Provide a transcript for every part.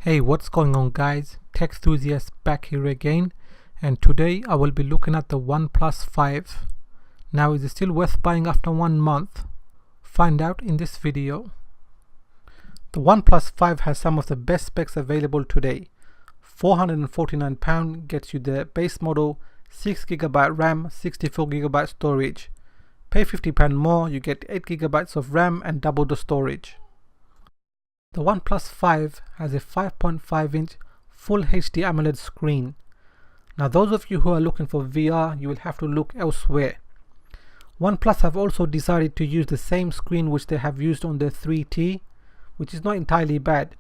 Hey, what's going on guys? Tech enthusiast back here again, and today I will be looking at the OnePlus 5. Now, is it still worth buying after 1 month? Find out in this video. The OnePlus 5 has some of the best specs available today. £449 gets you the base model, 6GB RAM, 64GB storage. Pay £50 more, you get 8GB of RAM and double the storage. The OnePlus 5 has a 5.5-inch Full HD AMOLED screen. Now those of you who are looking for VR, you will have to look elsewhere. OnePlus have also decided to use the same screen which they have used on their 3T, which is not entirely bad.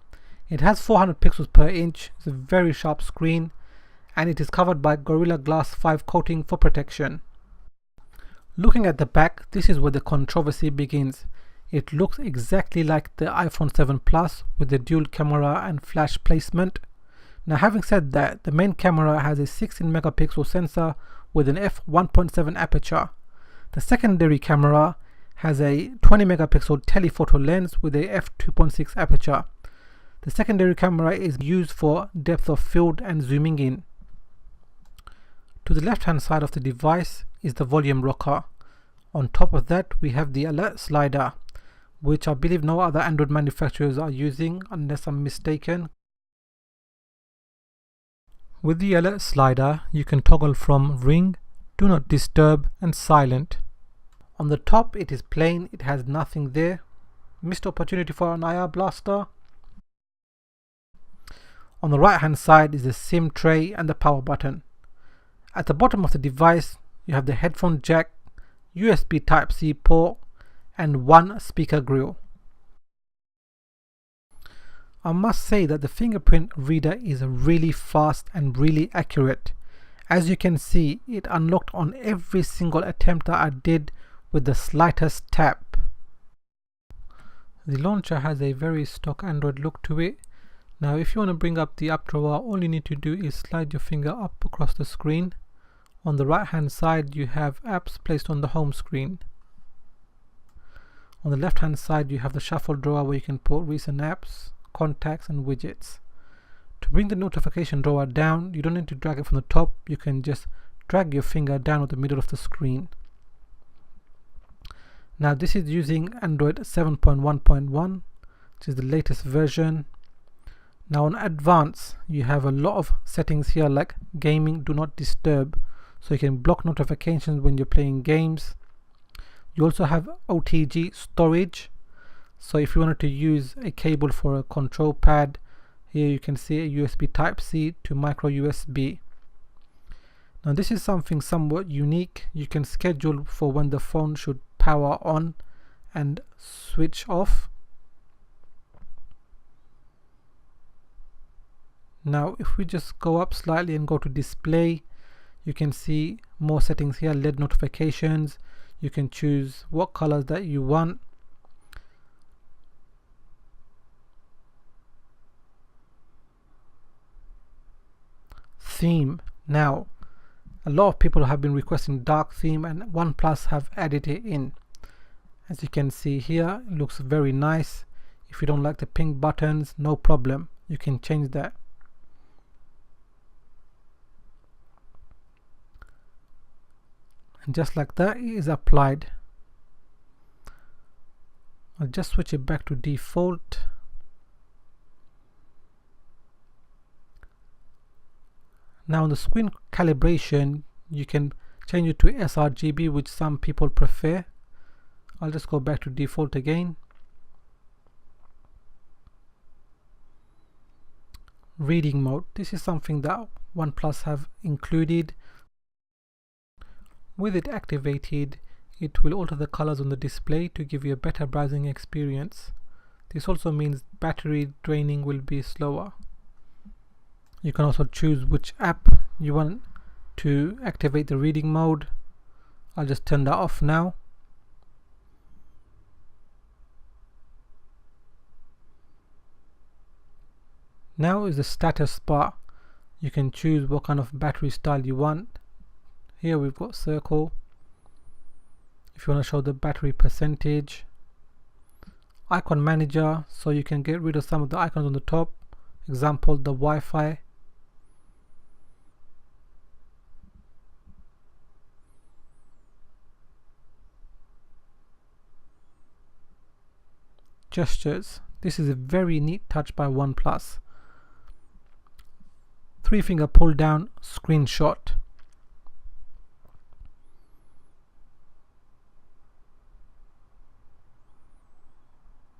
It has 400 pixels per inch, it's a very sharp screen, and it is covered by Gorilla Glass 5 coating for protection. Looking at the back, this is where the controversy begins. It looks exactly like the iPhone 7 Plus with the dual camera and flash placement. Now, having said that, the main camera has a 16 megapixel sensor with an f1.7 aperture. The secondary camera has a 20 megapixel telephoto lens with a f2.6 aperture. The secondary camera is used for depth of field and zooming in. To the left hand side of the device is the volume rocker. On top of that, we have the alert slider, which I believe no other Android manufacturers are using unless I'm mistaken. With the alert slider, you can toggle from ring, do not disturb and silent. On the top it is plain, it has nothing there. Missed opportunity for an IR blaster. On the right hand side is the SIM tray and the power button. At the bottom of the device you have the headphone jack, USB Type-C port and one speaker grill. I must say that the fingerprint reader is really fast and really accurate. As you can see, it unlocked on every single attempt that I did with the slightest tap. The launcher has a very stock Android look to it. Now if you want to bring up the app drawer, all you need to do is slide your finger up across the screen. On the right hand side you have apps placed on the home screen. On the left hand side you have the shuffle drawer where you can put recent apps, contacts and widgets. To bring the notification drawer down, you don't need to drag it from the top, you can just drag your finger down at the middle of the screen. Now this is using Android 7.1.1, which is the latest version. Now on advanced you have a lot of settings here like gaming do not disturb, so you can block notifications when you're playing games. You also have OTG storage, so if you wanted to use a cable for a control pad, here you can see a USB Type-C to micro USB. Now this is something somewhat unique. You can schedule for when the phone should power on and switch off. Now if we just go up slightly and go to display, you can see more settings here, LED notifications. You can choose what colors that you want. Theme. Now a lot of people have been requesting dark theme and OnePlus have added it in. As you can see here, it looks very nice. If you don't like the pink buttons, no problem, you can change that. And just like that, it is applied. I'll just switch it back to default. Now on the screen calibration, you can change it to sRGB, which some people prefer. I'll just go back to default again. Reading mode. This is something that OnePlus have included. With it activated, it will alter the colors on the display to give you a better browsing experience. This also means battery draining will be slower. You can also choose which app you want to activate the reading mode. I'll just turn that off now. Now is the status bar. You can choose what kind of battery style you want. Here we've got circle. If you want to show the battery percentage, icon manager, so you can get rid of some of the icons on the top example the Wi-Fi. Gestures. This is a very neat touch by OnePlus. 3-finger pull down screenshot.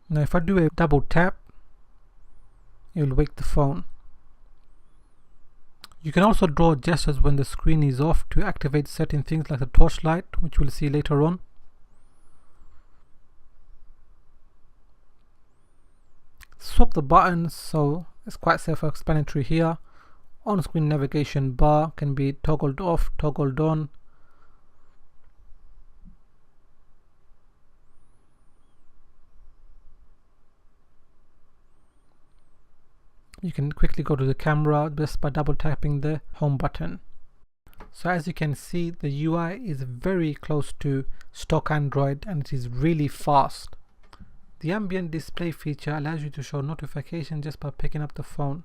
Now if I do a double tap, it will wake the phone. You can also draw gestures when the screen is off to activate certain things like the torchlight, which we'll see later on. Swap the buttons, so it's quite self-explanatory here. On-screen navigation bar can be toggled off, toggled on. You can quickly go to the camera just by double tapping the home button. So as you can see, the UI is very close to stock Android and it is really fast. The ambient display feature allows you to show notifications just by picking up the phone.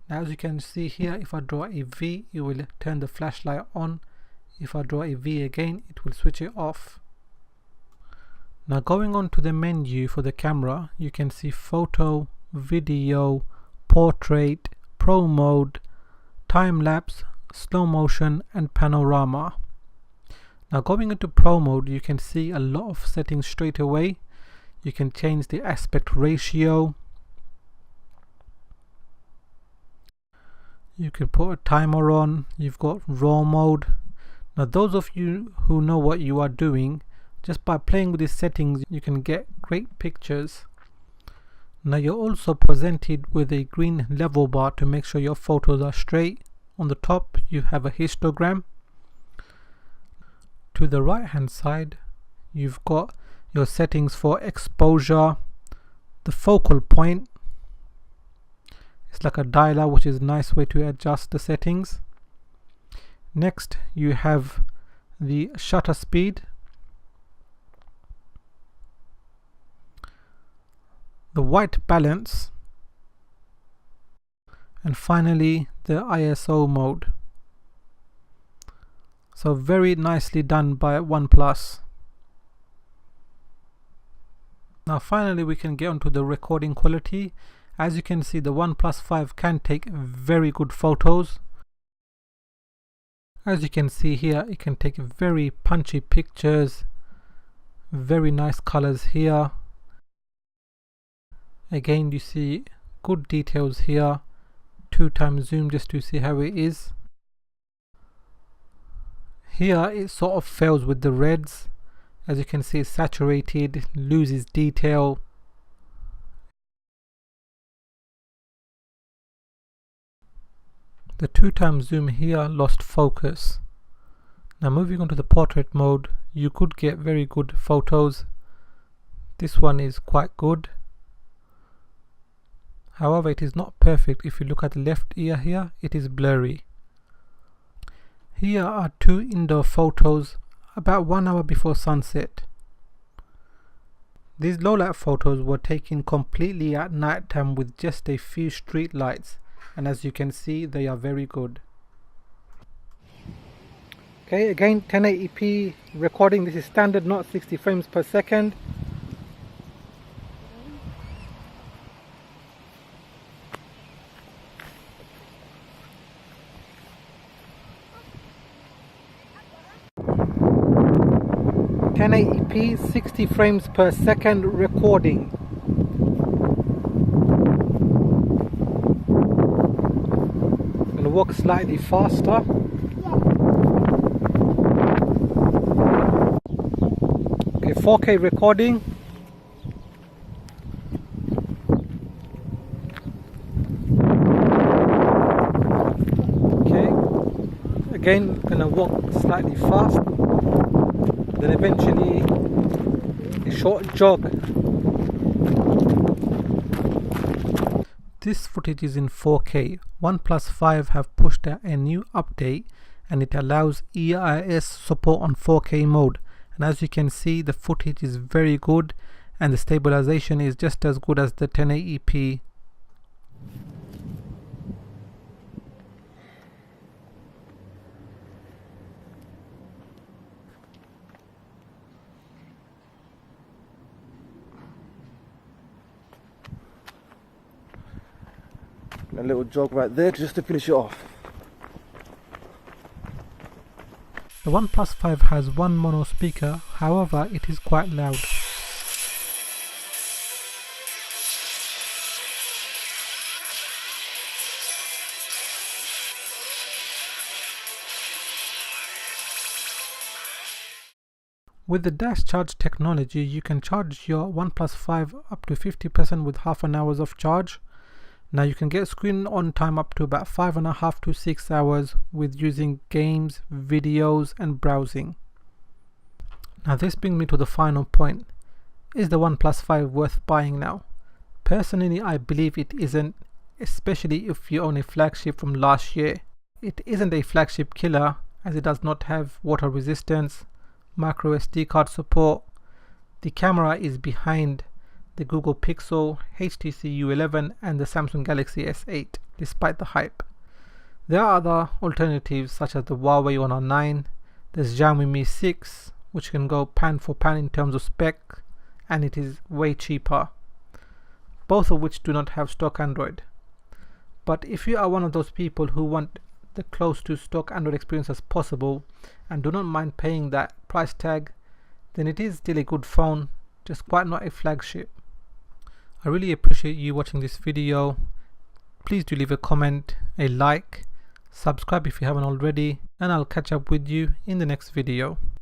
Now as you can see here, if I draw a V, it will turn the flashlight on. If I draw a V again, it will switch it off. Now going on to the menu for the camera, you can see photo, video, portrait, pro mode, time lapse, slow motion and panorama. Now going into pro mode, you can see a lot of settings straight away. You can change the aspect ratio. You can put a timer on. You've got raw mode. Now those of you who know what you are doing, just by playing with these settings you can get great pictures. Now you're also presented with a green level bar to make sure your photos are straight. On the top you have a histogram. To the right hand side you've got your settings for exposure, the focal point. It's like a dialer, which is a nice way to adjust the settings. Next you have the shutter speed, the white balance, and finally the ISO mode. So very nicely done by OnePlus. Now finally we can get onto the recording quality. As you can see, the OnePlus 5 can take very good photos. As you can see here, it can take very punchy pictures, very nice colors here. Again you see good details here. 2x zoom just to see how it is. Here it sort of fails with the reds. As you can see, it's saturated, loses detail. The 2x zoom here lost focus. Now moving on to the portrait mode, you could get very good photos. This one is quite good. However, it is not perfect. If you look at the left ear here, it is blurry. Here are two indoor photos about 1 hour before sunset. These low light photos were taken completely at night time with just a few street lights, and as you can see, they are very good. Okay, again 1080p recording. This is standard, not 60 frames per second. (1080p) 60 frames per second recording. I'm going to walk slightly faster. Okay, 4K recording. Okay, again I'm going to walk slightly fast. Then eventually a short jog. This footage is in 4K. OnePlus 5 have pushed out a new update and it allows EIS support on 4K mode, and as you can see, the footage is very good and the stabilization is just as good as the 1080p. and a little jog right there just to finish it off. The OnePlus 5 has one mono speaker, however it is quite loud. With the dash charge technology, you can charge your OnePlus 5 up to 50% with half an hour of charge. Now you can get screen on time up to about 5.5 to 6 hours with using games, videos and browsing. Now this brings me to the final point. Is the OnePlus 5 worth buying now? Personally, I believe it isn't, especially if you own a flagship from last year. It isn't a flagship killer as it does not have water resistance, micro SD card support. The camera is behind the Google Pixel, HTC U11 and the Samsung Galaxy S8 despite the hype. There are other alternatives such as the Huawei Honor 9, there's Xiaomi Mi 6 which can go pan for pan in terms of spec and it is way cheaper, both of which do not have stock Android. But if you are one of those people who want the close to stock Android experience as possible and do not mind paying that price tag, then it is still a good phone, just quite not a flagship. I really appreciate you watching this video. Please do leave a comment, a like, subscribe if you haven't already, and I'll catch up with you in the next video.